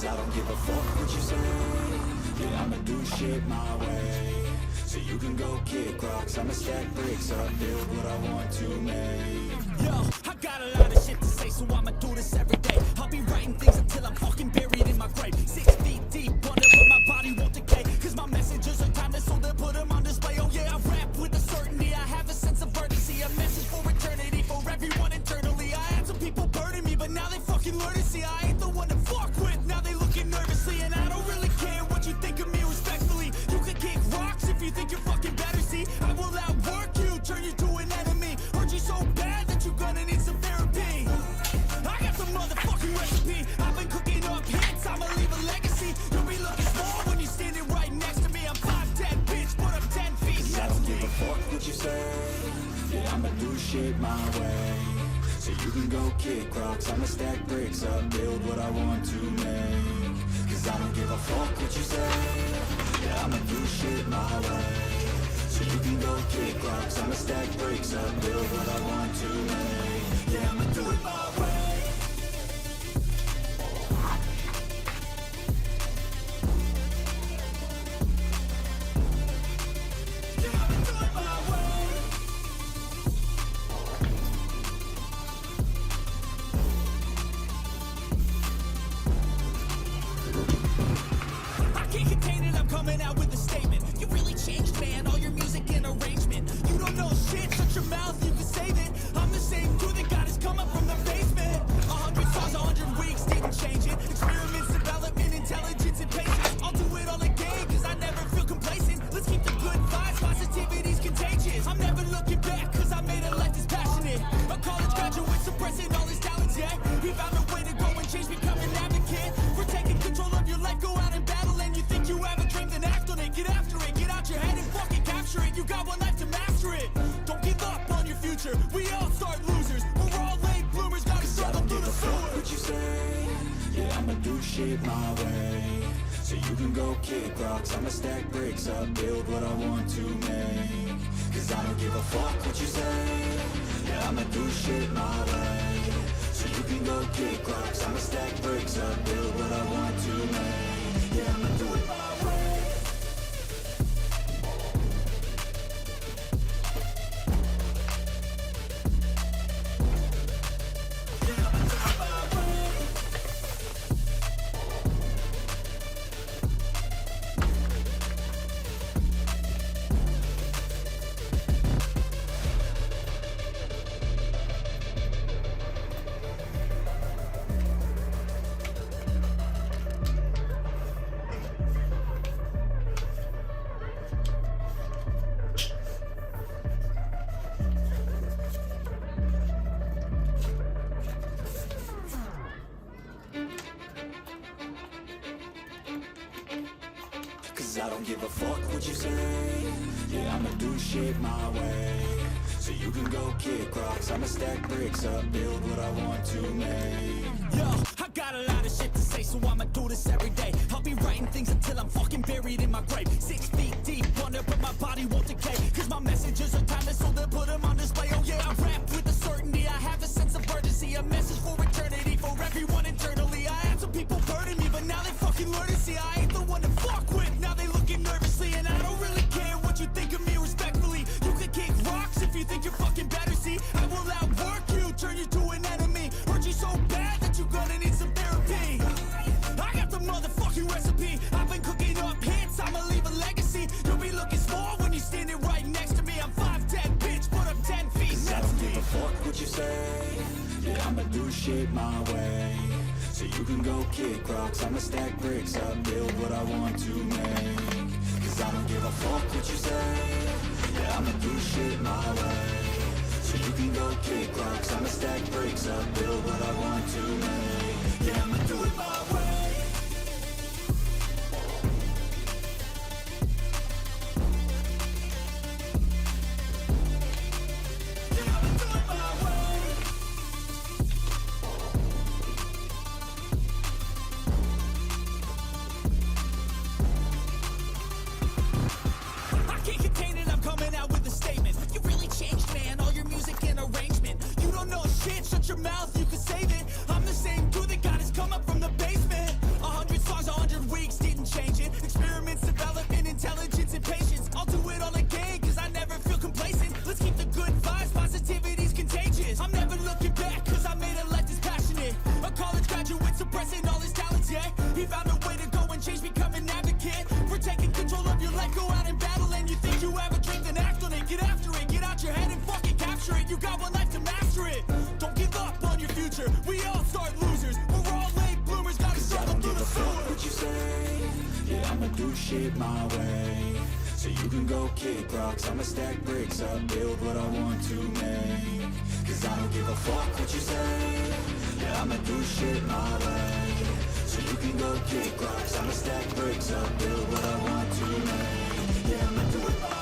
Cause I don't give a fuck what you say. Yeah, I'ma do shit my way. So you can go kick rocks, I'ma stack bricks up, build what I want to make. Yo, I got a lot of shit to say, so I'ma do this every day. I'll be writing things until I'm fucking buried in my grave. 6 feet deep under, but my body won't decay. Cause my messages are timeless, so they'll put them on display. Oh yeah, I rap with a certainty, I have a sense of urgency. A message for eternity, for everyone internally. I had some people burning me, but now they fucking learn to see I ain't the one to fuck with. Now they looking nervously, and I don't really care what you think of me respectfully. You can kick rocks if you think you're fucking better, see. I will outwork you, turn you to an enemy. Hurt you so bad that you're gonna need some therapy. I got the motherfucking recipe. I've been cooking up hits, I'ma leave a legacy. You'll be looking small when you're standing right next to me. I'm 5'10", bitch, but I'm 10 feet next to me. I don't give a fuck what you say. Yeah, I'ma do shit my way. So you can go kick rocks, I'ma stack bricks up, build what I want to make. Cause I don't give a fuck what you say. Yeah, I'ma do shit my way. So you can go kick rocks, I'ma stack bricks up, build what I want to make. Yeah, I'ma do it my way. Coming out with a statement. You really changed, man, all your music and arrangement. You don't know shit, shut your mouth, you can save it. I'm the same dude that got his come up from the basement. 100 songs, 100 weeks, didn't change it. Experiments, development, intelligence, and patience. I'll do it all again, cause I never feel complacent. Let's keep the good vibes, positivity's contagious. I'm never looking back, cause I made a life that's passionate. A college graduate suppressing all his talents, yeah. He found a way to go and change, become an advocate. For taking control of your life, go out and battle. And you think you have a dream, then act on it. Get after it, get out your head and fucking capture it. You got one life to master it. Don't give up on your future. We all start losers. We're all late bloomers, gotta struggle through the sewer. What you say? Yeah, I'ma do shit my way. So you can go kick rocks, I'ma stack bricks up, build what I want to make. Cause I don't give a fuck what you say. Yeah, I'ma do shit my way. So you can go kick rocks, I'ma stack bricks up, build what I want to make. Yeah, I'ma do it my way. I don't give a fuck what you say. Yeah, I'ma do shit my way. So you can go kick rocks, I'ma stack bricks up, build what I want to make. Yo, I got a lot of shit to say, so I'ma do this every day. I'll be writing things until I'm fucking buried in my grave. 6 feet deep under, but my body won't decay. Cause my messages are timeless, so they'll put them on display. Oh yeah, I rap with a certainty, I have a sense of urgency. A message for eternity, for everyone internally. I had some people burning me, but now they fucking learn to see I ain't the one to fuck with. Now they looking nervously, and I don't really care what you think of me respectfully. You can kick rocks if you think you're fucking better, see. I will outwork you, turn you to an enemy. Hurt you so bad that you're gonna need some therapy. I got the motherfucking recipe. I've been cooking up hits, I'ma leave a legacy. You'll be looking small when you're standing right next to me. I'm 5'10", bitch, but I'm 10 feet next to me. I don't give a fuck what you say. Yeah, I'ma do shit my way. So you can go kick rocks, I'ma stack bricks up, build what I want to make. Cause I don't give a fuck what you say. Yeah, I'ma do shit my way. So you can go kick rocks, I'ma stack bricks up, build what I want to make. Yeah, I'ma do it my way. Shut your mouth, you can save it. I'm the same dude that got his come up from the basement. 100 future. We all start losers, we're all late bloomers, gotta struggle through the sewer. What you say, yeah, I'ma do shit my way. So you can go kick rocks, I'ma stack bricks up, build what I want to make. Cause I don't give a fuck what you say, yeah, I'ma do shit my way. So you can go kick rocks, I'ma stack bricks up, build what I want to make. Yeah, I'ma do it my way.